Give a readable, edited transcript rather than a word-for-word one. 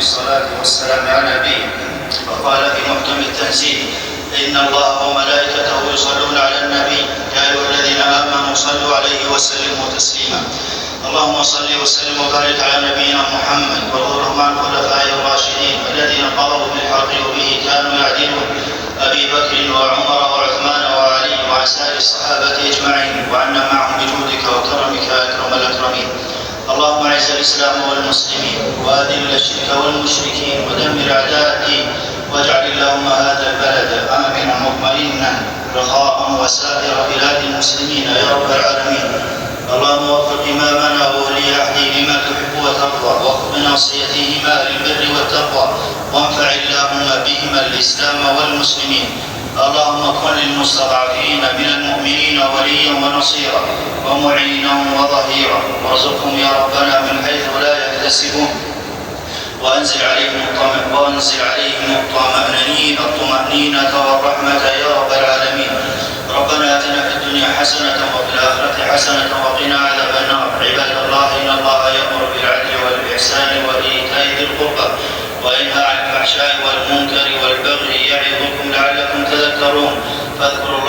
الصلاة والسلام على نبيه. وقال في محكم التنزيل: إن الله وملائكته يصلون على النبي يا أيها الذين آمنوا صلوا عليه وسلموا تسليما. اللهم صل وسلم وبارك على نبينا محمد وارض عن الخلفاء الراشدين الذين قضوا بالحق وبه كانوا يعدلون: أبي بكر وعمر وعثمان وعلي وعن سائر الصحابة أجمعين، وعنا معهم بجودك وكرمك يا أكرم الأكرمين. اللهم اعز الإسلام والمسلمين وأذل الشرك والمشركين ودمر أعداء الدين، واجعل اللهم هذا البلد آمنا مطمئنا رخاء وسائر بلاد المسلمين يا رب العالمين. اللهم وفق إمامنا وولي عهده لما تحب وترضى، وخذ بناصيتهما للبر والتقوى، وانفع اللهم بهما الإسلام والمسلمين. اللهم كن للمستضعفين من المؤمنين وليا ونصيرا ومعينا وظهيرا، وارزقهم يا ربنا من حيث لا يحتسبون، وأنزل عليهم الطمأنينة والرحمة يا رب العالمين. ربنا آتنا في الدنيا حسنة وفي الآخرة حسنة وقنا عذاب النار. عباد الله، إن الله يأمر بالعدل والإحسان وإيتاء ذي القربى وينهى عن الفحشاء والمنكر والبغي يعظكم لعلكم تذكرون. فاذكروا